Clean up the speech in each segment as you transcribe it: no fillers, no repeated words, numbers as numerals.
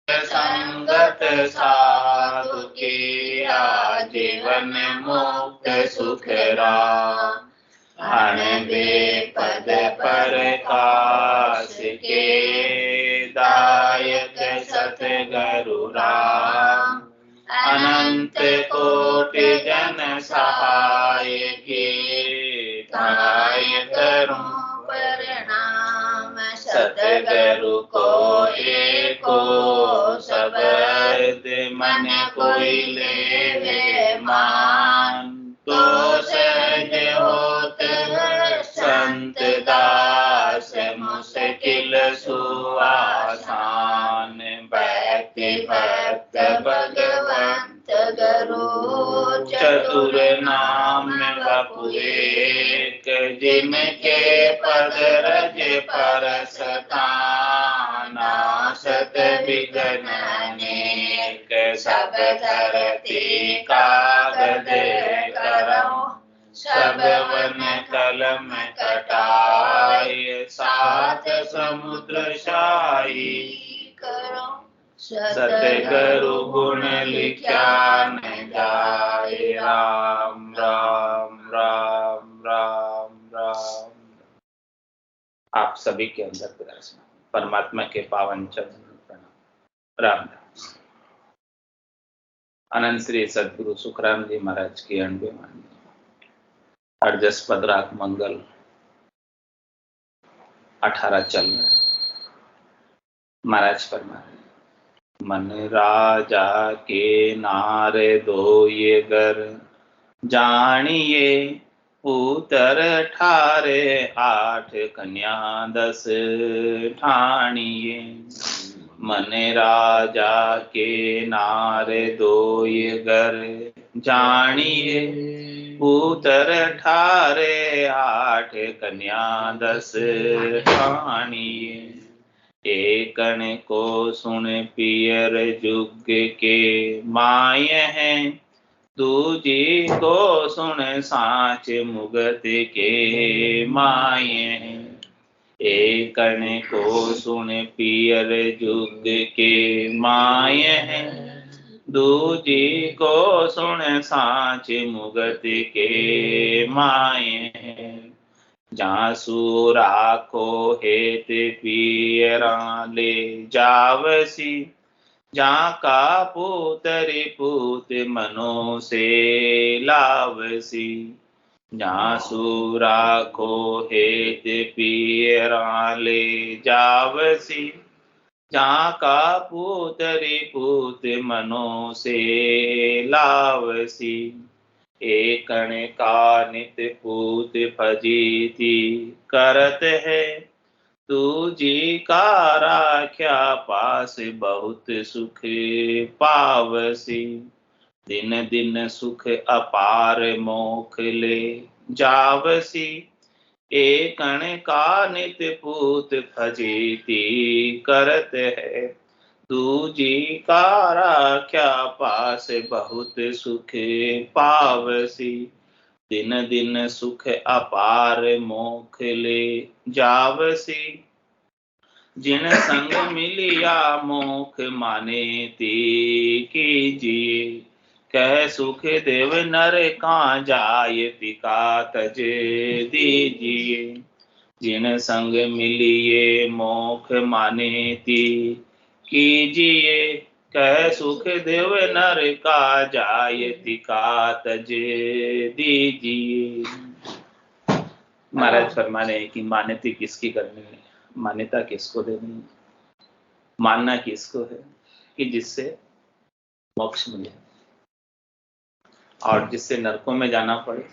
संगत साधु किया जीवन मुक्त सुख राम। अण बेपद प्रकाश के दायक सतगुरु राम। अनंत कोटि जन सहाय के गाय करूं प्रणाम। सतगुरु को एको शब्द मन कोई लेवे मान। तो सहज होत संत दास मुश्किल सुआसान। भक्ति भक्त भगवंत गुरु चतुर नाम वपु एक। जिनके पद रज परस ताना। सत विघ्न अनेक सब धरती कागद करऊं। सब वन कलम कटाय सात समुद्र शाही करऊं। सतगुरु गुण लिख्या न जाय। राम राम राम राम राम। आप सभी के अंदर विराजमान परमात्मा के पावन चरण में प्रणाम। राम राम। अनंत श्री सदगुरु सुखराम जी महाराज की 98 वाणी। अर्जस पदराग मंगल 18 चल रहा है। महाराज फरमा मन राजा के नारे दो ये गर। जानिए उतर 18 8 कन्या 10 ठानिए। मन राजा के नारे दो ये गर। जानिए उतर 18 8 कन्या 10 ठानिए। एकन को सुन पियर जुग के माय हैं। दूजी को सुन साच मुगत के माय हैं। एकन को सुन पियर जुग के माय हैं। दूजी को सुन साच मुगत के माय हैं। जासु राखो हेत पियरा ले जावसी। जा का पुतरि पूत मनो से लावसी। जासु राखो हेत पियरा ले जावसी। जा का पुतरि पूत मनो से लावसी। एकन का नित पूत फजीती करत है। दूजी का राख्या पास बहुत सुख पावसी। दिन दिन सुख अपार मोख ले जावसी। एकन का नित पूत फजीती करत है। दूजी का राख्या पास बहुत सुख पावसी। दिन दिन सुख अपार मोख ले जावसी। जिन संग मिलिया मोख माने ती कीजिए। कह सुख देव नर कहाँ जाय तिका तज दीजिए। जिन संग मिलिए मोख माने ती कीजिए। कह सुख देव नर का जाय तिका तज दीजिए। महाराज फरमाने कि मान्यता किसकी करनी है। मान्यता किसको देनी है। मानना किसको है कि जिससे मोक्ष मिले और जिससे नरकों में जाना पड़े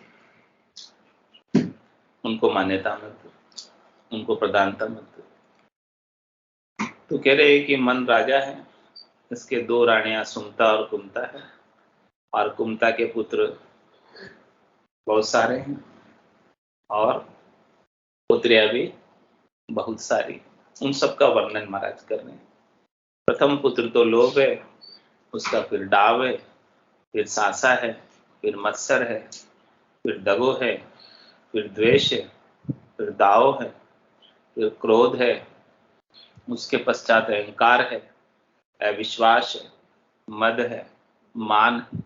उनको मान्यता मत दो, उनको प्रधानता मत दो। तो कह रहे हैं कि मन राजा है। इसके 2 रानियां सुमता और कुमता है। और कुमता के पुत्र बहुत सारे हैं और पुत्रियां भी बहुत सारी। उन सब का वर्णन महाराज कर रहे हैं। प्रथम पुत्र तो लोभ है, उसका फिर डाव है, फिर सासा है, फिर मत्सर है, फिर दगो है, फिर द्वेष है, फिर दाव है, फिर क्रोध है, उसके पश्चात अहंकार है, अविश्वास है, मद है, मान है,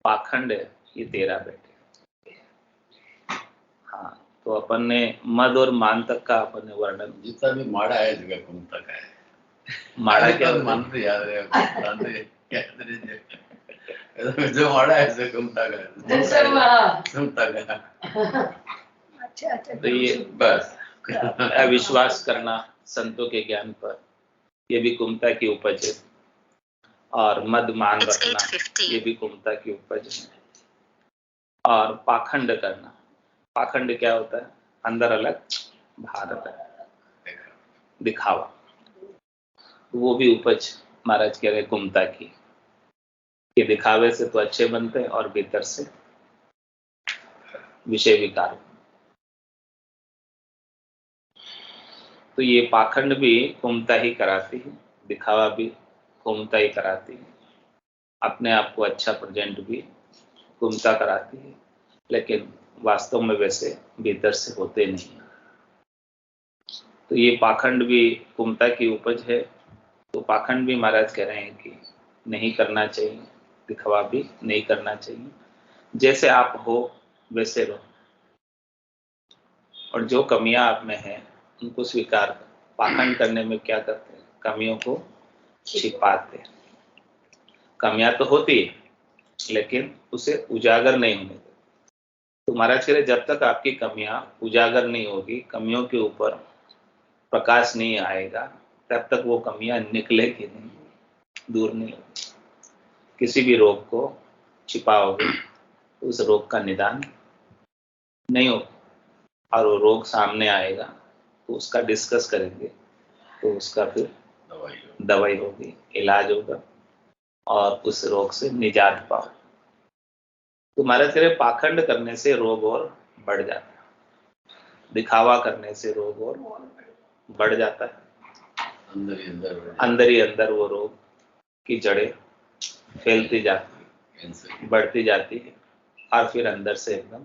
पाखंड है, ये 13 बैठे। हाँ, तो अपन ने मद और मान तक का अपन ने वर्णन। जितना भी माड़ा है जगह कुमता का है। माड़ा क्या मन से याद रहे जो माड़ा है जो कुमता का है। अच्छा तो ये बस अविश्वास करना संतों के ज्ञान पर, ये भी कुमता की उपज है। और मद मान रखना, ये भी कुमता की उपज है। और पाखंड करना, पाखंड क्या होता है? अंदर अलग बाहर अलग दिखावा, वो भी उपज महाराज कह रहे कुमता की, कि दिखावे से तो अच्छे बनते हैं और भीतर से विषय विकार। तो ये पाखंड भी कुमता ही कराती है, दिखावा भी कुमता ही कराती है, अपने आप को अच्छा प्रेजेंट भी कुमता कराती है, लेकिन वास्तव में वैसे भीतर से होते नहीं। तो ये पाखंड भी कुमता की उपज है। तो पाखंड भी महाराज कह रहे हैं कि नहीं करना चाहिए, दिखावा भी नहीं करना चाहिए, जैसे आप हो वैसे रहो, और जो कमियां आप में हैं उनको स्वीकार कर। पाखंड करने में क्या करते हैं? कमियों को छिपाते हैं। कमियां तो होती है, लेकिन उसे उजागर नहीं होने देते। तो महाराज कह रहे जब तक आपकी कमियां उजागर नहीं होगी, कमियों के ऊपर प्रकाश नहीं आएगा, तब तक वो कमियां निकलेगी नहीं, दूर नहीं होगी। किसी भी रोग को छिपाओगे तो उस रोग का निदान नहीं होगा, और वो रोग सामने आएगा तो उसका डिस्कस करेंगे, तो उसका फिर दवाई होगी, इलाज होगा, और उस रोग से निजात पाओ। तो महाराज कह रहे पाखंड करने से रोग और बढ़ जाता है, दिखावा करने से रोग और बढ़ जाता है। अंदर ही अंदर वो रोग की जड़ें फैलती जाती है, बढ़ती जाती है, और फिर अंदर से एकदम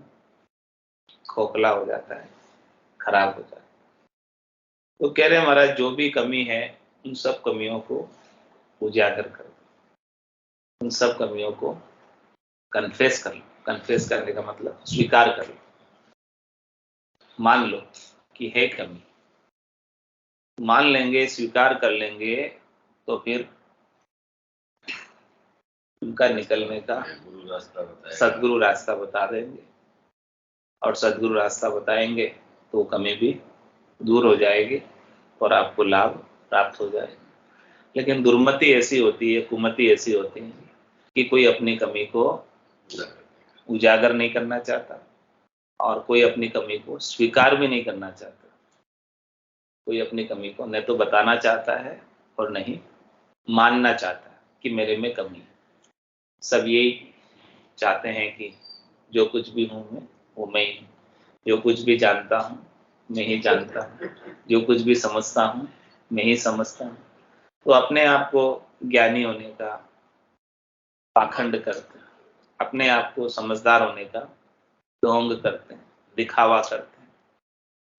खोखला हो जाता है, खराब हो जाता है। तो कह रहे महाराज जो भी कमी है उन सब कमियों को उजागर करो, उन सब कमियों को कन्फेस कर लो। कन्फेस करने का मतलब स्वीकार कर लो, मान लो कि है कमी। मान लेंगे, स्वीकार कर लेंगे, तो फिर उनका निकलने का सदगुरु रास्ता बता देंगे, और सदगुरु रास्ता बताएंगे तो कमी भी दूर हो जाएगी और आपको लाभ प्राप्त हो जाएगा। लेकिन दुर्मति ऐसी होती है, कुमति ऐसी होती है कि कोई अपनी कमी को उजागर नहीं करना चाहता, और कोई अपनी कमी को स्वीकार भी नहीं करना चाहता। कोई अपनी कमी को न तो बताना चाहता है और नहीं मानना चाहता है कि मेरे में कमी है। सब यही चाहते हैं कि जो कुछ भी हूं मैं वो मैं ही हूं, जो कुछ भी जानता हूं मैं ही जानता हूं, जो कुछ भी समझता हूं मैं ही समझता हूं। तो अपने आप को ज्ञानी होने का पाखंड करते हैं, अपने आप को समझदार होने का ढोंग करते हैं, दिखावा करते हैं।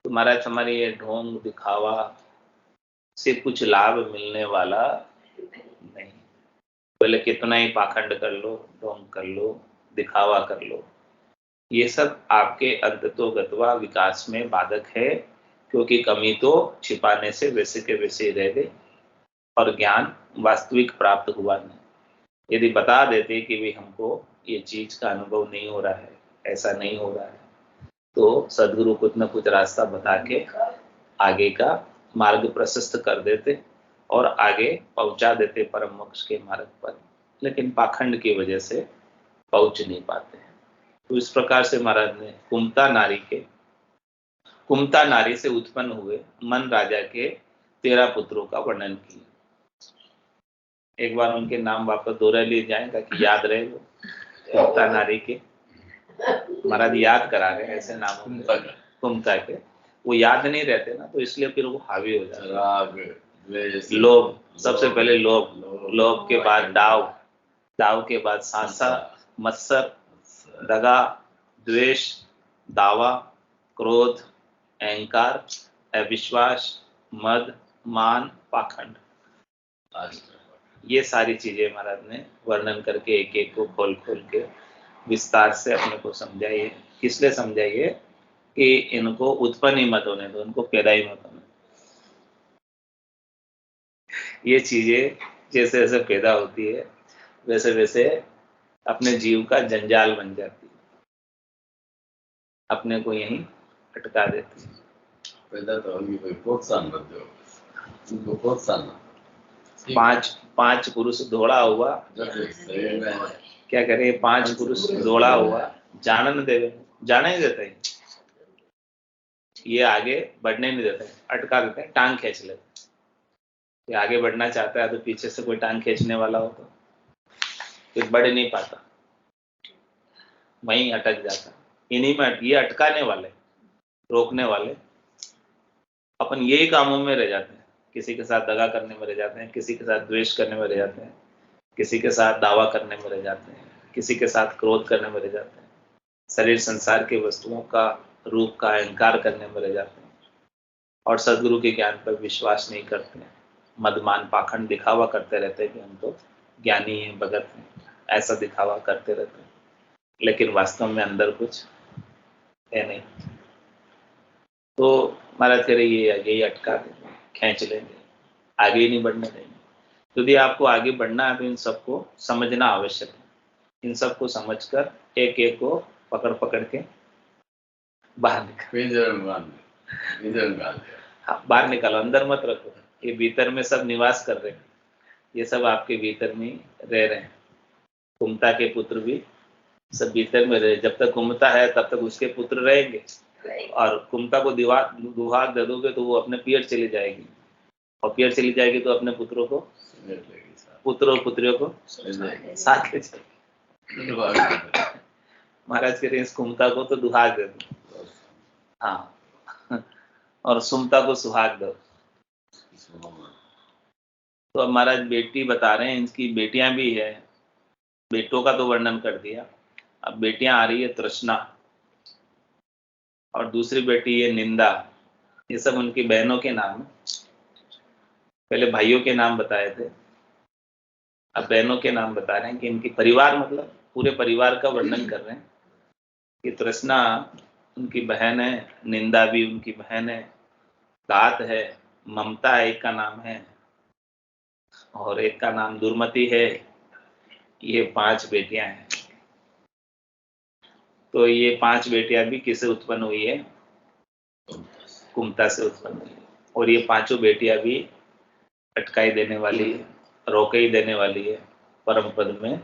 तो महाराज हमारे ये ढोंग दिखावा से कुछ लाभ मिलने वाला नहीं। पहले कितना ही पाखंड कर लो, ढोंग कर लो, दिखावा कर लो, ये सब आपके अंततोगत्वा विकास में बाधक है, क्योंकि कमी तो छिपाने से वैसे के वैसे ही रह गई और ज्ञान वास्तविक प्राप्त हुआ नहीं। यदि बता देते कि भी हमको ये चीज का अनुभव नहीं हो रहा है, ऐसा नहीं हो रहा है, तो सदगुरु कुछ न कुछ रास्ता बता के आगे का मार्ग प्रशस्त कर देते और आगे पहुंचा देते परम मोक्ष के मार्ग पर। लेकिन पाखंड की वजह से पहुंच नहीं पाते हैं। तो इस प्रकार से महाराज ने कुमता नारी से उत्पन्न हुए मन राजा के 13 पुत्रों का वर्णन किया। एक बार उनके नाम वापस दोहरा लिए जाए ताकि याद रहे। वो कुमता नारी के महाराज याद करा रहे हैं ऐसे नाम कुमता के, वो याद नहीं रहते ना, तो इसलिए फिर वो हावी हो जाते हैं। लोभ, सबसे पहले लोभ, लोभ के बाद डाव, डाव के बाद सांसा, मत्सर, दगा, द्वेष, दावा, क्रोध, अहंकार, अविश्वास, मद, मान, पाखंड। ये सारी चीजें महाराज ने वर्णन करके एक एक को खोल खोल के विस्तार से अपने को समझाइए। किस लिए समझाइए कि इनको उत्पन्न ही मत होने दो, इनको पैदा ही मत होने दो। ये चीजें जैसे जैसे पैदा होती है वैसे वैसे अपने जीव का जंजाल बन जाती है, अपने को यहीं अटका देती है। पैदा तो होगी, कोई प्रोत्साहन मत दो उनको, प्रोत्साहन पांच पुरुष दौड़ा हुआ, शरीर में क्या करे, 5 पुरुष दौड़ा हुआ, जाने न देवे, जाने नहीं देते हैं। ये आगे बढ़ने नहीं देते, अटका देते हैं, टांग खींच लेते हैं। ये आगे बढ़ना चाहता है तो पीछे से कोई टांग खींचने वाला हो तो फिर बढ़ नहीं पाता, वहीं अटक जाता। इन्हीं में ये अटकाने वाले, रोकने वाले अपन यही कामों में रह जाते हैं। किसी के साथ दगा करने में रह जाते हैं, किसी के साथ द्वेष करने में रह जाते हैं, किसी के साथ दावा करने में रह जाते हैं, किसी के साथ क्रोध करने में रह जाते हैं, शरीर संसार के वस्तुओं का रूप का अहंकार करने में रह जाते हैं और सदगुरु के ज्ञान पर विश्वास नहीं करते हैं। मदमान पाखंड दिखावा करते रहते हैं कि हम तो ज्ञानी हैं, भगत हैं, ऐसा दिखावा करते रहते हैं, लेकिन वास्तव में अंदर कुछ है नहीं। तो महाराज कह रहे ये यही अटका देंगे, खींच लेंगे, आगे ही नहीं बढ़ने देंगे। यदि आपको आगे बढ़ना है तो इन सबको समझना आवश्यक है। इन सबको समझकर एक एक को पकड़ पकड़ के बाहर निकाल, हाँ, बाहर निकालो, अंदर मत रखो। ये भीतर में सब निवास कर रहे हैं, ये सब आपके भीतर में रह रहे हैं। कुमता के पुत्र भी सब भीतर में रहे। जब तक कुमता है तब तक उसके पुत्र रहेंगे, और कुमता को दुहाक दे दोगे तो वो अपने पियर चली जाएगी, और पियर चली जाएगी तो अपने पुत्रों को, पुत्र और पुत्रियों को साथ ले जाएगी। महाराज कहते हैं इस कुमता को तो दुहाक दे दो, हाँ, और सुमता को सुहाग दो। तो अब महाराज बेटी बता रहे हैं, इनकी बेटियां भी है। बेटों का तो वर्णन कर दिया, अब बेटियां आ रही है तृष्णा, और दूसरी बेटी है निंदा। ये सब उनकी बहनों के नाम है। पहले भाइयों के नाम बताए थे, अब बहनों के नाम बता रहे हैं कि इनकी परिवार, मतलब पूरे परिवार का वर्णन कर रहे हैं कि तृष्णा उनकी बहन है, निंदा भी उनकी बहन है, घात है, ममता एक का नाम है, और एक का नाम दुर्मति है। ये 5 बेटियां हैं। तो ये 5 बेटियां भी किससे उत्पन्न हुई है? कुमता से उत्पन्न हुई है। और ये 5 बेटियां भी अटकाई देने वाली है, रोके ही देने वाली है, परम पद में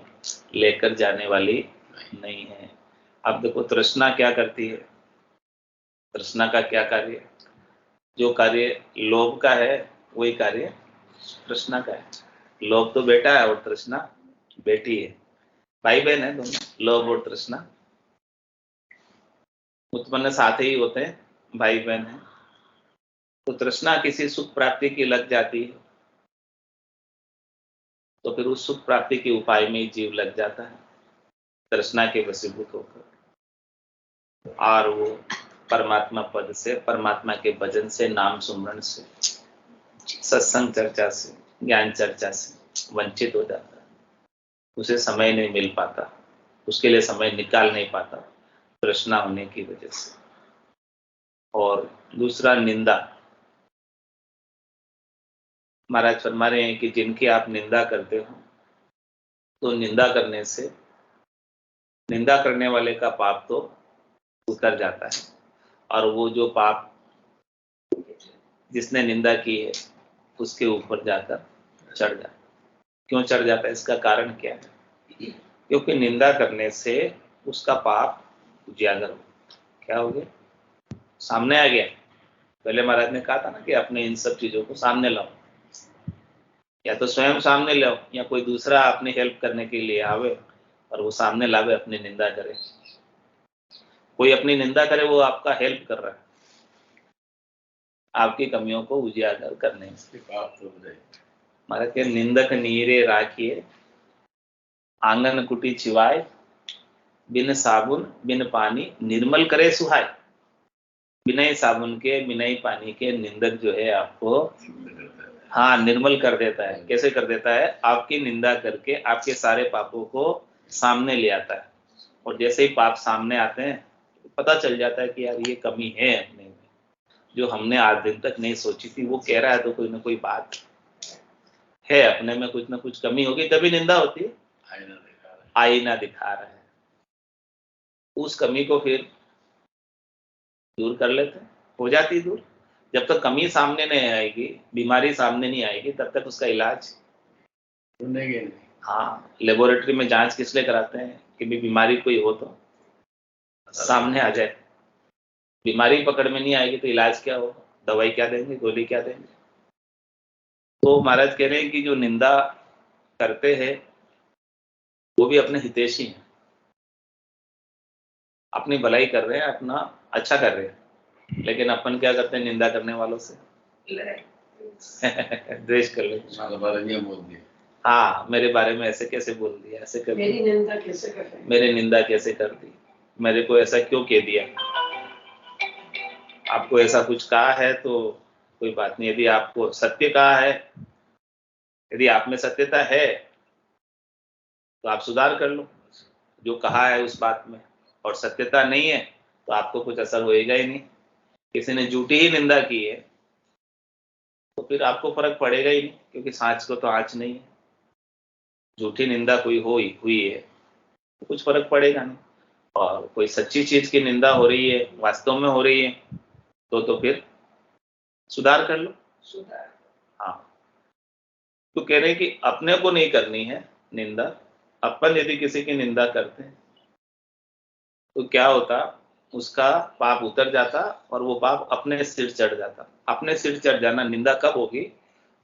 लेकर जाने वाली नहीं है। अब देखो तृष्णा क्या करती है, तृष्णा का क्या कार्य? जो कार्य लोभ का है वही कार्य तृष्णा का है। लोभ तो बेटा है और तृष्णा बेटी है, भाई बहन है दोनों। लोभ और तृष्णा उत्पन्न साथ ही होते हैं, भाई बहन है। तो तृष्णा किसी सुख प्राप्ति की लग जाती है तो फिर उस सुख प्राप्ति के उपाय में ही जीव लग जाता है, तृष्णा के वशीभूत होकर। और वो परमात्मा पद से, परमात्मा के भजन से, नाम सुमरण से, सत्संग चर्चा से, ज्ञान चर्चा से वंचित हो जाता है। उसे समय नहीं मिल पाता, उसके लिए समय निकाल नहीं पाता, तृष्णा होने की वजह से। और दूसरा निंदा। महाराज फरमा रहे हैं कि जिनकी आप निंदा करते हो तो निंदा करने से, निंदा करने वाले का पाप तो उतर जाता है, और वो जो पाप जिसने निंदा की है उसके ऊपर जाकर चढ़ जाता है। क्यों चढ़ जाता है? इसका कारण क्या है? क्योंकि निंदा करने से उसका पाप उजागर हो, क्या हो गया? सामने आ गया। पहले महाराज ने कहा था ना कि अपने इन सब चीजों को सामने लाओ, या तो स्वयं सामने लाओ या कोई दूसरा अपनी हेल्प करने के लिए आवे और वो सामने लावे, अपनी निंदा करे। कोई अपनी निंदा करे वो आपका हेल्प कर रहा है, आपकी कमियों को उजागर करने में। महाराज के निंदक नीरे राखिए, आंगन कुटी चिवाए, बिन साबुन बिन पानी निर्मल करे सुहाय। बिना ही साबुन के, बिना ही पानी के निंदक जो है आपको हाँ, निर्मल कर देता है। कैसे कर देता है? आपकी निंदा करके आपके सारे पापों को सामने ले आता है, और जैसे ही पाप सामने आते हैं पता चल जाता है कि यार ये कमी है अपने में, जो हमने आज दिन तक नहीं सोची थी। वो कह रहा है तो कोई ना कोई बात है, अपने में कुछ ना कुछ कमी होगी, तभी निंदा होती है। आईना दिखा रहा है, उस कमी को फिर दूर कर लेते हैं, हो जाती है दूर। जब तक कमी सामने नहीं आएगी, बीमारी सामने नहीं आएगी, तब तक उसका इलाज नहीं। हाँ, लेबोरेटरी में जांच किस लिए कराते हैं कि भी बीमारी कोई हो तो सामने आ जाए। बीमारी पकड़ में नहीं आएगी तो इलाज क्या होगा? दवाई क्या देंगे, गोली क्या देंगे? तो महाराज कह रहे हैं कि जो निंदा करते हैं वो भी अपने हितैषी हैं, अपनी भलाई कर रहे हैं, अपना अच्छा कर रहे हैं। लेकिन अपन क्या करते हैं? निंदा करने वालों से द्वेष कर लेते हैं। बोल दिया, हाँ, मेरे बारे में ऐसे कैसे बोल दिया, ऐसे कर दिया, मेरी निंदा कैसे कर रहे हैं? मेरी निंदा कैसे कर दी, मेरे को ऐसा क्यों कह दिया। आपको ऐसा कुछ कहा है तो कोई बात नहीं, यदि आपको सत्य कहा है, यदि आप में सत्यता है तो आप सुधार कर लो जो कहा है उस बात में, और सत्यता नहीं है तो आपको कुछ असर होएगा ही नहीं। किसी ने झूठी ही निंदा की है तो फिर आपको फर्क पड़ेगा ही नहीं, क्योंकि सांच को तो आँच नहीं है। झूठी निंदा कोई हुई है तो कुछ फर्क पड़ेगा नहीं, और कोई सच्ची चीज की निंदा हो रही है, वास्तव में हो रही है, तो फिर सुधार कर लो। सुधार। हाँ, तो कह रहे हैं कि अपने को नहीं करनी है निंदा। अपन यदि किसी की निंदा करते हैं तो क्या होता? उसका पाप उतर जाता और वो पाप अपने सिर चढ़ जाता। अपने सिर चढ़ जाना निंदा कब होगी?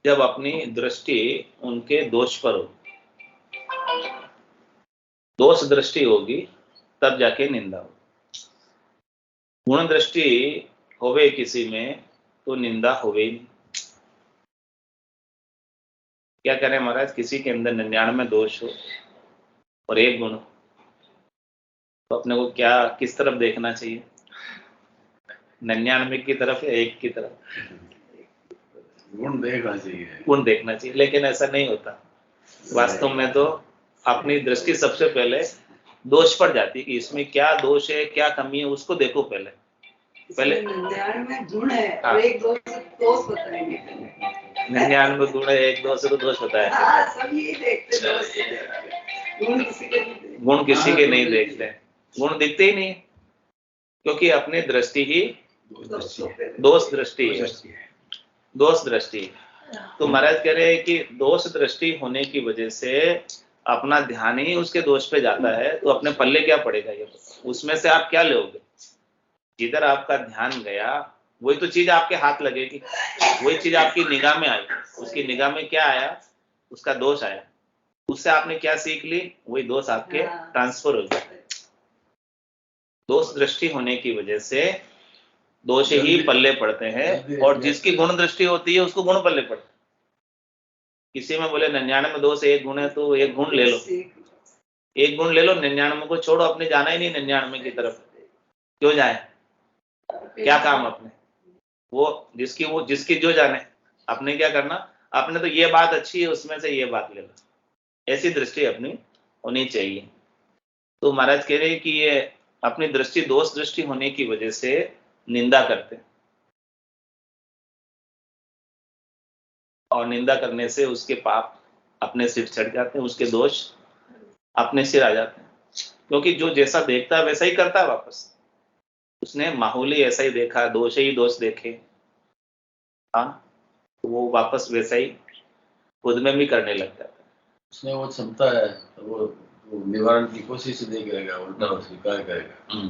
जब अपनी दृष्टि उनके दोष पर होगी, दोष दृष्टि होगी, तब जाके निंदा होगी। गुण दृष्टि होवे किसी में तो निंदा होवे ही नहीं। क्या करें महाराज? किसी के अंदर 99 दोष हो और एक गुण हो, तो अपने को क्या किस तरफ देखना चाहिए? 99 की तरफ या एक की तरफ? गुण देखना चाहिए, गुण देखना चाहिए, लेकिन ऐसा नहीं होता। वास्तव में तो अपनी दृष्टि सबसे पहले दोष पर जाती है कि इसमें क्या दोष है, क्या कमी है, उसको देखो पहले। 99 गुण है हाँ। और एक दोष बताएंगे। 99 गुण है, एक दोष को दोष बताया। हाँ, सब यही देखते, दोष ही देखते। गुण किसी के नहीं देखते। गुण किसी के नहीं देखते, गुण दिखते ही नहीं, क्योंकि अपनी दृष्टि ही दोष दृष्टि है, दोष दृष्टि। तो महाराज कह रहे हैं कि दोष दृष्टि होने की वजह से अपना ध्यान ही उसके दोष पे जाता है, तो अपने पल्ले क्या पड़ेगा? ये उसमें से आप क्या लोगे? जिधर आपका ध्यान गया वही तो चीज आपके हाथ लगेगी, वही चीज आपकी निगाह में आई, उसकी निगाह में क्या आया? उसका दोष आया, उससे आपने क्या सीख ली? वही दोष आपके ट्रांसफर हो गया। दोष दृष्टि होने की वजह से दोष ही पल्ले पड़ते हैं, और जिसकी गुण दृष्टि होती है उसको गुण पल्ले पड़ते हैं। किसी में बोले 99 दोष एक गुण है तो एक गुण ले लो, एक गुण ले लो, 99 को छोड़ो, अपने जाना ही नहीं 99 की तरफ। क्यों जाए? क्या काम अपने? वो जिसकी जो जाने, अपने क्या करना? अपने तो ये बात अच्छी है, उसमें से ये बात ले लो, ऐसी दृष्टि अपनी होनी चाहिए। तो महाराज कह रहे हैं कि ये अपनी दृष्टि दोष दृष्टि होने की वजह से निंदा करते हैं, और निंदा करने से उसके पाप अपने सिर चढ़ जाते हैं, उसके दोष अपने सिर आ जाते हैं। क्योंकि जो जैसा देखता है वैसा ही करता है वापस। उसने माहौल ही ऐसा ही देखा, दोष ही दोष देखे, हाँ, तो वो वापस वैसा ही खुद में भी करने लग जाता है। उसमें वो क्षमता है तो वो निवारण की कोशिश नहीं करेगा, उल्टा वो स्वीकार करेगा।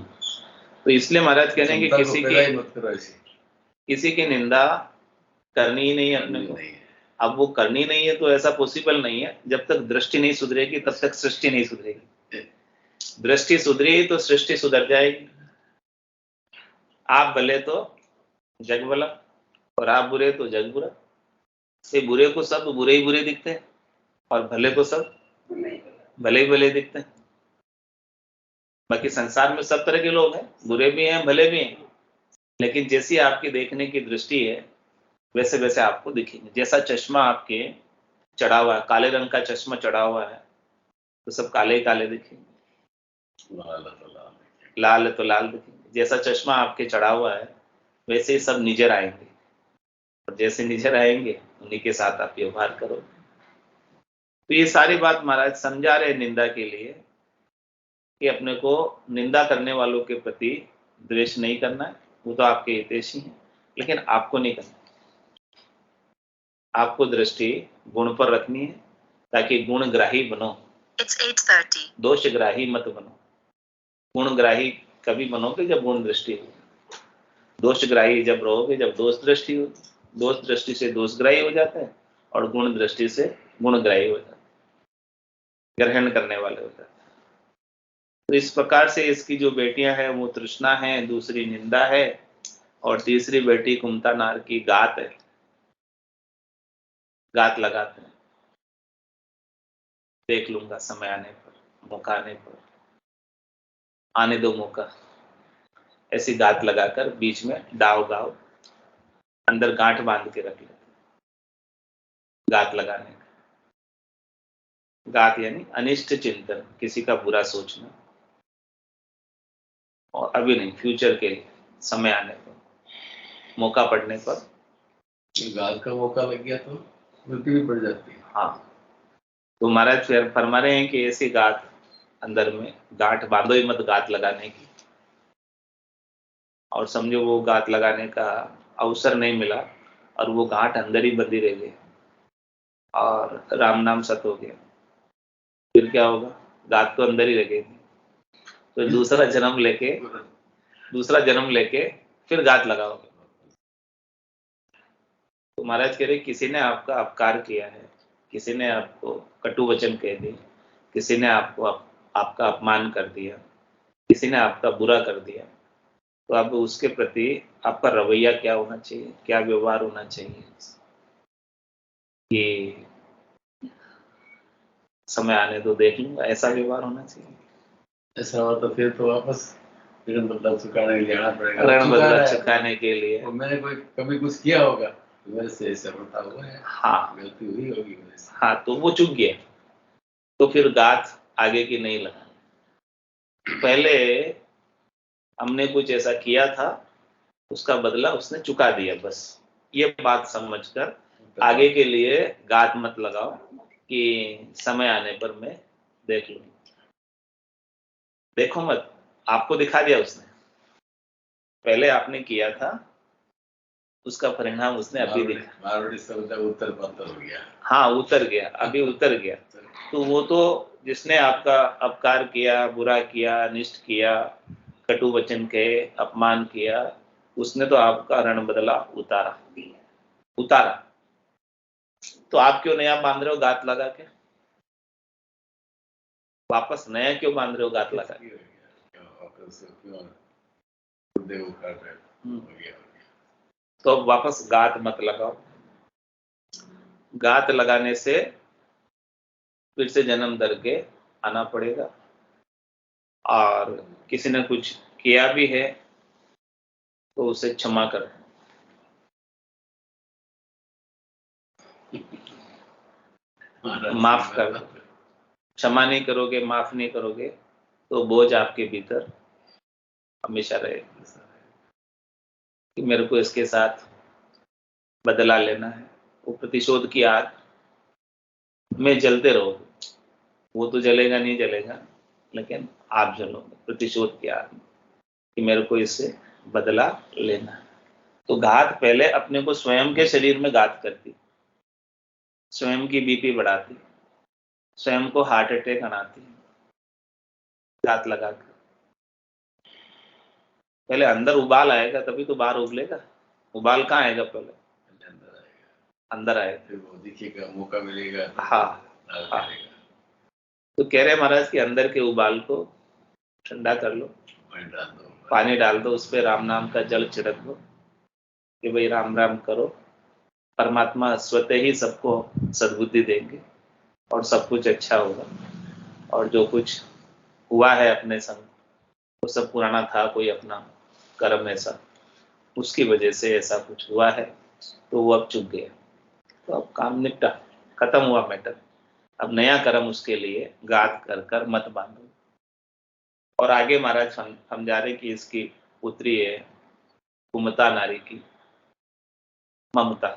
तो इसलिए महाराज कह रहे हैं कि किसी की निंदा करनी ही नहीं है अपने को। अब वो करनी नहीं है तो ऐसा पॉसिबल नहीं है, जब तक दृष्टि नहीं सुधरेगी तब तक सृष्टि नहीं सुधरेगी। दृष्टि सुधरी तो सृष्टि सुधर जाएगी। आप भले तो जग भला, और आप बुरे तो जग बुरा। ये बुरे को सब बुरे ही बुरे दिखते हैं, और भले को सब भले ही भले दिखते हैं। बाकी संसार में सब तरह के लोग हैं, बुरे भी हैं भले भी हैं, लेकिन जैसी आपकी देखने की दृष्टि है वैसे वैसे आपको दिखेंगे। जैसा चश्मा आपके चढ़ा हुआ है, काले रंग का चश्मा चढ़ा हुआ है तो सब काले ही काले दिखेंगे, लाल तो लाल। लाल है तो लाल दिखेंगे। जैसा चश्मा आपके चढ़ा हुआ है वैसे ही सब निजर आएंगे, और जैसे निजर आएंगे उन्हीं के साथ आप व्यवहार करोगे। तो ये सारी बात महाराज समझा रहे निंदा के लिए कि अपने को निंदा करने वालों के प्रति द्वेष नहीं करना है, वो तो आपके हितैषी हैं, लेकिन आपको नहीं करना। आपको दृष्टि गुण पर रखनी है ताकि गुणग्राही बनो। It's 8:30. दोषग्राही मत बनो। गुणग्राही कभी बनोगे जब गुण दृष्टि हो, दोषग्राही जब रहोगे जब दोष दृष्टि हो। दोष दृष्टि से दोषग्राही हो जाता है और गुण दृष्टि से गुणग्राही हो जाता है, ग्रहण करने वाले हो जाते हैं। तो इस प्रकार से इसकी जो बेटियां हैं वो तृष्णा है, दूसरी निंदा है, और तीसरी बेटी कुमता नार की गात है, गात लगाते हैं। देख लूंगा समय आने पर, मौका आने पर, आने दो मौका, ऐसी गात लगाकर बीच में डाव गाव अंदर गांठ बांध के रख लेते। गात लगाने का, गात यानी अनिष्ट चिंतन, किसी का बुरा सोचना, और अभी नहीं, फ्यूचर के लिए, समय आने पर, मौका पड़ने पर। गाल का मौका लग गया तो मृत्यु भी बढ़ जाती है। हाँ, तो महाराज फिर फरमा रहे हैं कि ऐसी गात अंदर में गांठ बांधो ही मत गात लगाने की, और समझो वो गात लगाने का अवसर नहीं मिला और वो गांठ अंदर ही बंधी रह गई और राम नाम सत हो गया, फिर क्या होगा? गात तो अंदर ही रह गई थी, तो दूसरा जन्म लेके फिर गात लगाओगे। तो महाराज कह रहे किसी ने आपका अपकार किया है, किसी ने आपको कटु वचन कह दिए, किसी ने आपको आपका अपमान कर दिया, किसी ने आपका बुरा कर दिया, तो अब उसके प्रति आपका रवैया क्या होना चाहिए, क्या व्यवहार होना चाहिए कि समय आने दो देख लूंगा, ऐसा व्यवहार होना चाहिए। ऐसा हो तो फिर तो वापस ऋण बदला चुकाने के लिए आना पड़ेगा। ऋण बदला चुकाने के लिए और मैंने कभी कुछ किया होगा, मेरे से ऐसा होता हुआ है, हाँ, गलती हुई होगी मेरे से। हाँ, तो वो चुक गया, तो फिर गात आगे की नहीं लगा। पहले हमने कुछ ऐसा किया था, उसका बदला उसने चुका दिया, बस ये बात समझकर आगे के लिए गात मत लगाओ कि समय आने पर मैं देख लूं। देखो मत, आपको दिखा दिया उसने, पहले आपने किया था, उसका परिणाम उसने अभी दिखा। मारवाड़ी शब्द उत्तर पत्थर हो गया। हाँ, उतर गया, अभी उतर गया। तो वो तो जिसने आपका अपकार किया, बुरा किया, अनिष्ट किया, कटु वचन कहे, अपमान किया, उसने तो आपका ऋण बदला उतारा। तो आप क्यों नया बांध रहे हो गात लगा के? वापस नया क्यों बांध रहे हो गात लगा के? तो अब वापस गात मत लगाओ। गात लगाने से फिर से जन्म दर के आना पड़ेगा, और किसी ने कुछ किया भी है तो उसे क्षमा कर, माफ कर दो। क्षमा नहीं करोगे, माफ नहीं करोगे तो बोझ आपके भीतर हमेशा रहेगा कि मेरे को इसके साथ बदला लेना है। वो प्रतिशोध की आग में जलते रहोगे, वो तो जलेगा नहीं जलेगा, लेकिन आप जलोगे प्रतिशोध की आग में कि मेरे को इससे बदला लेना है। तो घात पहले अपने को स्वयं के शरीर में घात करती, स्वयं की बीपी बढ़ाती, स्वयं को हार्ट अटैक आनाती, घात लगाकर। पहले अंदर उबाल आएगा तभी तो बाहर उबलेगा। उबाल कहाँ आएगा? पहले अंदर आएगा, फिर वो दिखेगा, मौका मिलेगा। हाँ, तो कह रहे महाराज कि अंदर के उबाल को ठंडा कर लो, पानी डाल दो, उस पर राम नाम का जल छिड़क दो कि भाई राम राम करो, परमात्मा स्वतः ही सबको सद्बुद्धि देंगे और सब कुछ अच्छा होगा। और जो कुछ हुआ है अपने संग वो सब पुराना था, कोई अपना कर्म ऐसा, उसकी वजह से ऐसा कुछ हुआ है, तो वो अब चुक गया, तो अब काम निपटा, खत्म हुआ मैटर। अब नया कर्म उसके लिए गाद कर कर मत बांधो। और आगे महाराज समझा रहे कि इसकी पुत्री है कुमता नारी की ममता।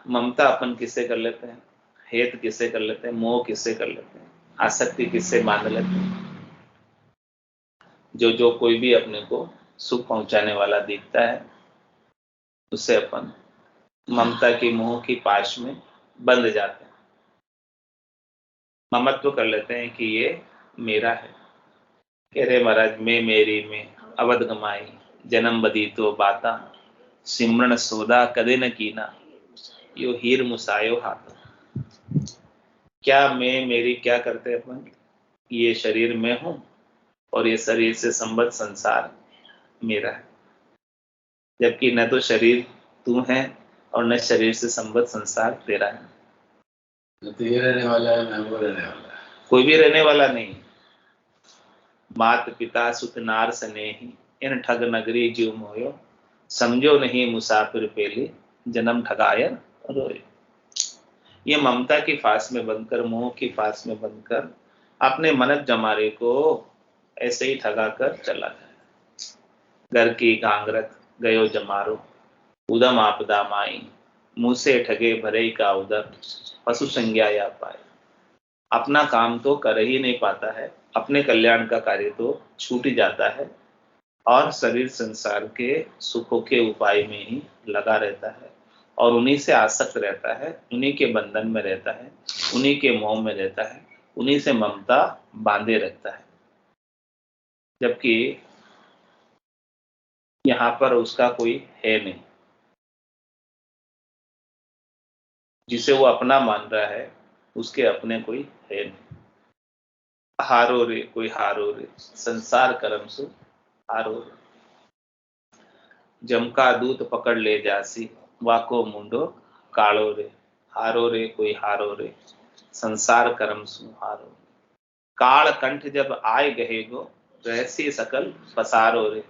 ममता अपन किससे कर लेते हैं, हेत किससे कर लेते हैं, मोह किससे कर लेते हैं, आसक्ति किससे बांध लेते हैं। जो कोई भी अपने को सुख पहुंचाने वाला दिखता है उससे अपन ममता की मोह की पाश में बंध जाते हैं, ममत्व कर लेते हैं कि ये मेरा है। कह रहे महाराज मैं मेरी में अवध गमाई, जन्म बदी तो बाता, सिमरन सौदा कदे न कीना, यो हीर मुसायो हाथ। क्या मैं मेरी क्या करते अपन, ये शरीर में हूं और ये शरीर से संबद्ध संसार मेरा है, जबकि न तो शरीर तू है और न शरीर से संबद्ध संसार तेरा है। न तो ये रहने वाला है न वो रहने वाला है, कोई भी रहने वाला नहीं। मात पिता सुत नार स्नेही, इन ठग नगरी जीव मोयो, समझो नहीं मुसाफिर पेली, जन्म ठगायर रोए। ये ममता की फांस में बंधकर, मोह की फांस में बंधकर अपने मनक जमारे को ऐसे ही ठगा कर चला जाए। घर की गांगरत गयो जमारो, उदम आपदा माई, मुंह से ठगे भरे का उदर, पशु संज्ञा या पाए। अपना काम तो कर ही नहीं पाता है, अपने कल्याण का कार्य तो छूट जाता है और शरीर संसार के सुखों के उपाय में ही लगा रहता है और उन्हीं से आसक्त रहता है, उन्हीं के बंधन में रहता है, उन्हीं के मोह में रहता है, उन्हीं से ममता बांधे रखता है, जबकि यहाँ पर उसका कोई है नहीं। जिसे वो अपना मान रहा है उसके अपने कोई है नहीं। हारो रे कोई हारो रे, संसार कर्म सु हारो रे, जमका दूत पकड़ ले जासी, वाको मुंडो कालो रे। हारो रे कोई हारो रे, संसार कर्म सु हारो। काल कंठ जब आए गहे गो, रहसी सकल पसारो रे।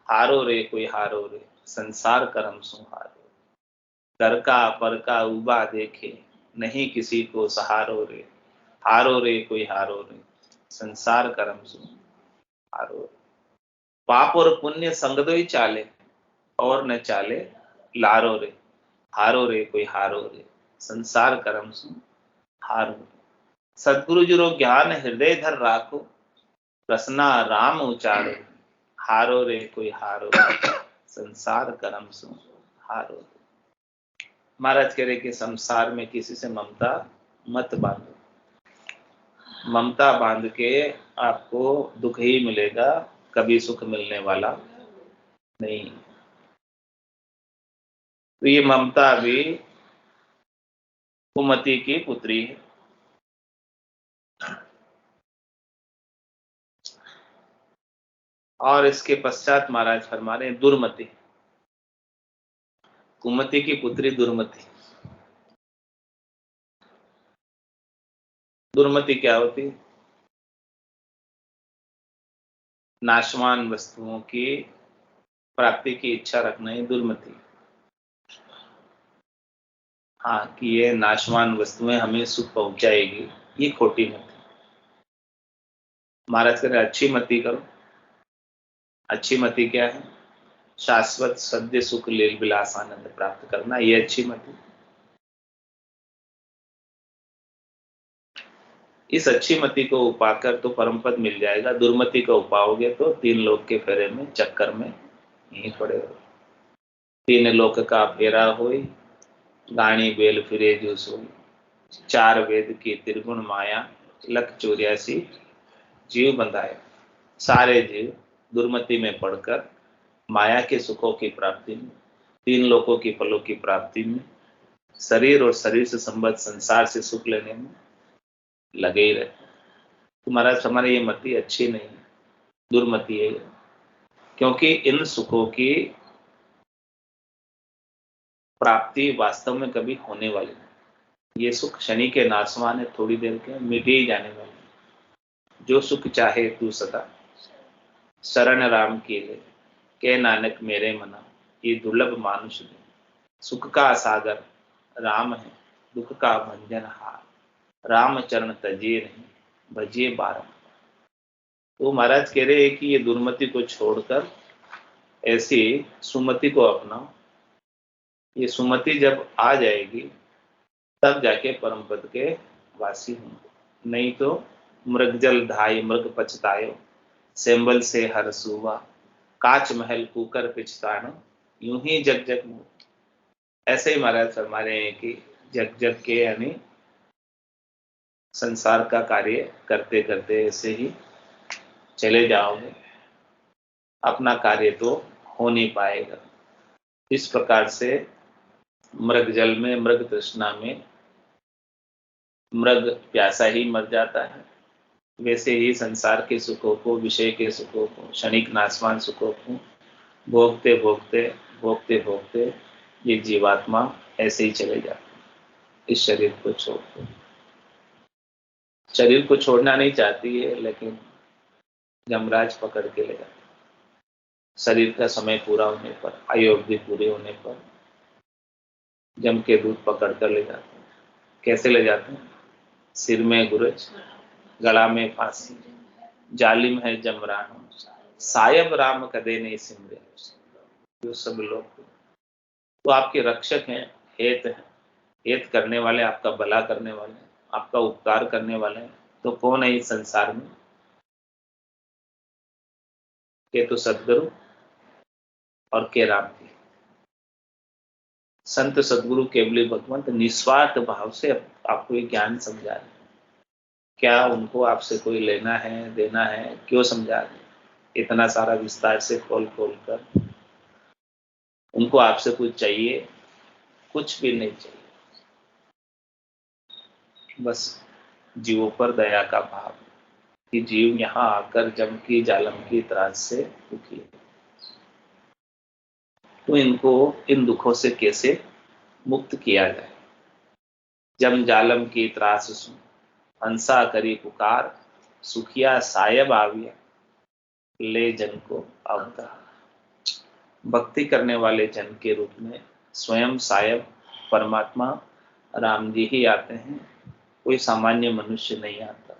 हारो रे कोई हारो रे, संसार कर्म सु हारो। घर का पर का उबा देखे, नहीं किसी को सहारो रे। हारो रे कोई हारो रे, संसार कर्म सु हारो रे। पाप और पुण्य संग दो ही चाले, और न चाले लारो रे। हारो रे कोई हारो रे, संसार कर्म सु हारो रे। सदगुरु जुरो ज्ञान हृदय धर राखो, रसना राम उचारो। हारो रे कोई हारो रे, संसार कर्म सु हारो रे। महाराज कह रहे कि संसार में किसी से ममता मत बांधो। ममता बांध के आपको दुख ही मिलेगा, कभी सुख मिलने वाला नहीं। तो ये ममता भी कुमति की पुत्री है। और इसके पश्चात महाराज फरमा रहे हैं दुर्मति। कुमति की पुत्री दुर्मति। दुर्मति क्या होती? नाशवान वस्तुओं की प्राप्ति की इच्छा रखना ही दुर्मति। हाँ, कि ये नाशवान वस्तुएं हमें सुख पहुंचाएगी, ये खोटी मति। महाराज कह रहे अच्छी मति करो। अच्छी मति क्या है? शाश्वत सद्य सुख लील विलास आनंद प्राप्त करना, ये अच्छी मति। इस अच्छी मति को उपाकर तो परम पद मिल जाएगा। दुर्मति को उपाओगे तो तीन लोक के फेरे में, चक्कर में यहीं पड़े हो। तीन लोक का फेरा होई, गाणी बेल फिरे जो सोई। चार वेद की त्रिगुण माया, लख 84 जीव बंधाया। सारे जीव दुर्मति में पड़कर माया के सुखों की प्राप्ति में, तीन लोकों की फलों की प्राप्ति में, शरीर और शरीर से संबद्ध संसार से सुख लेने में लगे ही रहते। तो महाराज हमारी ये मति अच्छी नहीं है, दुर्मति है। क्योंकि इन सुखों की प्राप्ति वास्तव में कभी होने वाली नहीं। ये सुख शनि के नाशवान है, थोड़ी देर के मिट ही जाने वाले। जो सुख चाहे तू सदा, शरण राम की ले, के नानक मेरे मना, ये दुर्लभ मानुष ने। सुख का सागर राम है, दुख का भंजन हार, राम चरण तजिए नहीं, भजिए बारंबार। तो महाराज कह रहे हैं कि ये दुर्मति को छोड़कर ऐसी सुमति को अपनाओ। ये सुमति जब आ जाएगी तब जाके परम पद के वासी होंगे, नहीं तो मृगजल धाय मृग पछतायो, सेंबल से हर सुवा, काच महल कुकर पिछतानो, यूं ही जग जग में। ऐसे ही महाराज फरमा रहे हैं कि जग जग के यानी संसार का कार्य करते करते ऐसे ही चले जाओगे, अपना कार्य तो हो नहीं पाएगा। इस प्रकार से मृग जल में, मृग तृष्णा में मृग प्यासा ही मर जाता है, वैसे ही संसार के सुखों को, विषय के सुखों को, क्षणिक नाशवान सुखों को भोगते भोगते भोगते भोगते ये जीवात्मा ऐसे ही चले जाते इस शरीर को छोड़कर। शरीर को छोड़ना नहीं चाहती है, लेकिन यमराज पकड़ के ले जाते। शरीर का समय पूरा होने पर, आयु अवधि पूरी होने पर जम के दूत पकड़ कर ले जाते हैं। कैसे ले जाते हैं? सिर में गुरज, गला में फांसी, जालिम है जमरानो, सायब राम कदे नहीं सिमरे। जो सब लोग तो आपके रक्षक हैं, हेत हैं, हेत करने वाले, आपका भला करने वाले, आपका उपकार करने वाले हैं। तो कौन है इस संसार में? के तो सदगुरु और के राम जी। संत सदगुरु केवली भगवंत निस्वार्थ भाव से आपको ये ज्ञान समझा रहे। क्या उनको आपसे कोई लेना है, देना है? क्यों समझा रहे? इतना सारा विस्तार से खोल खोल कर। उनको आपसे कुछ चाहिए? कुछ भी नहीं चाहिए, बस जीवों पर दया का भाव कि जीव यहाँ आकर जम की जालम की त्रास से दुखी है, तो इनको इन दुखों से कैसे मुक्त किया जाए। जम जालम की त्रास सुन, हंसा करी पुकार, सुखिया सायब आविया, ले जन को अवतार। भक्ति करने वाले जन के रूप में स्वयं सायब परमात्मा राम जी ही आते हैं। कोई सामान्य मनुष्य नहीं आता,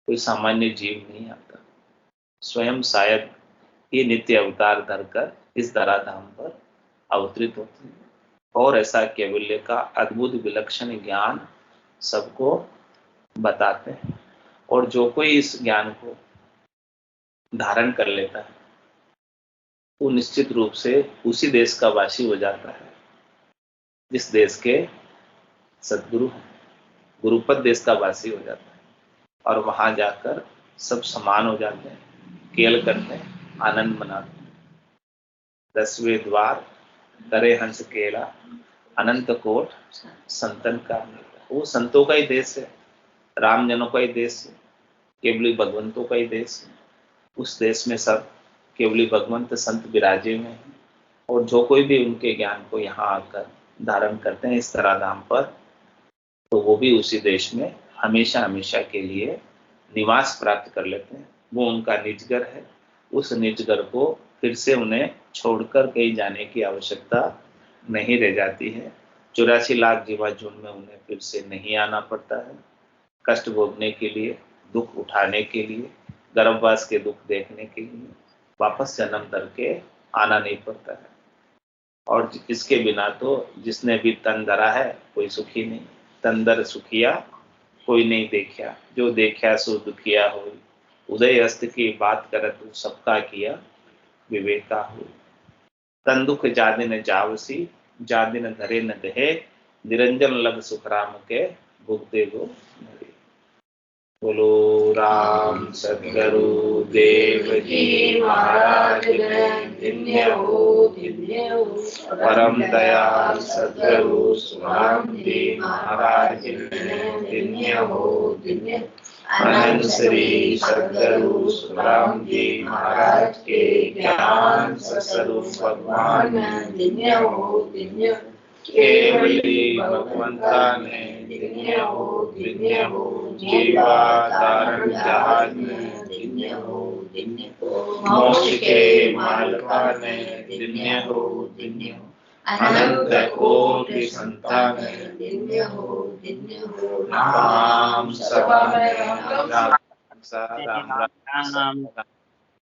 कोई सामान्य जीव नहीं आता। स्वयं सायब ये नित्य अवतार धरकर इस धराधाम पर अवतरित होते हैं और ऐसा कैवल्य का अद्भुत विलक्षण ज्ञान सबको बताते हैं। और जो कोई इस ज्ञान को धारण कर लेता है वो निश्चित रूप से उसी देश का वासी हो जाता है जिस देश के सदगुरु हैं। गुरुपद देश का वासी हो जाता है और वहां जाकर सब समान हो जाते हैं, केल करते हैं, आनंद मनाते हैं। 10वें द्वार करे हंस केला, अनंत कोट संतन का मेला। वो संतों का ही देश है, राम जनों का ही देश है, केवली भगवंतों का ही देश है। उस देश में सब केवली भगवंत संत विराजे में हैं और जो कोई भी उनके ज्ञान को यहाँ आकर धारण करते हैं इस तरह धाम पर, तो वो भी उसी देश में हमेशा हमेशा के लिए निवास प्राप्त कर लेते हैं। वो उनका निजगर है। उस निजगर को फिर से उन्हें छोड़कर कहीं जाने की आवश्यकता नहीं रह जाती है। 84 लाख जीवा झुंड में उन्हें फिर से नहीं आना पड़ता है। कष्ट भोगने के लिए, दुख उठाने के लिए, गर्भवास के दुख देखने के लिए वापस जन्म करके आना नहीं पड़ता है। और इसके बिना तो जिसने भी तन धरा है कोई सुखी नहीं। तंदर सुखिया कोई नहीं देखा, जो देखा सो दुखिया हो। उदय अस्त की बात करत सबका किया, विवेका हो। तन दुख जादिन जावसी, जादिन धरे न दहे, निरंजन लग सुखराम के भुगते गो धरे। बोलो राम सद्गुरु देव जी महाराज धन्य हो, धन्य हो। परम दयाल सद्गुरु सुराम जी महाराज धन्य हो, धन्य। अनंत श्री सद्गुरु सुराम जी महाराज के ज्ञान स्वरूप भगवान धन्य हो, धन्य। केवली भगवंता ने धन्य हो, धन्य हो। जीवा धारण जहाज में धन्य हो। दिन्य हो मोक्ष के मालकान दिन्य हो दिन्य हो अनंत कोटि संतान दिन्य हो राम समान राम राम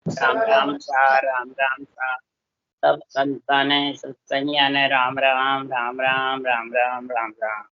राम राम सा राम राम सा सब संतान सत्संगियान राम राम राम राम राम राम राम राम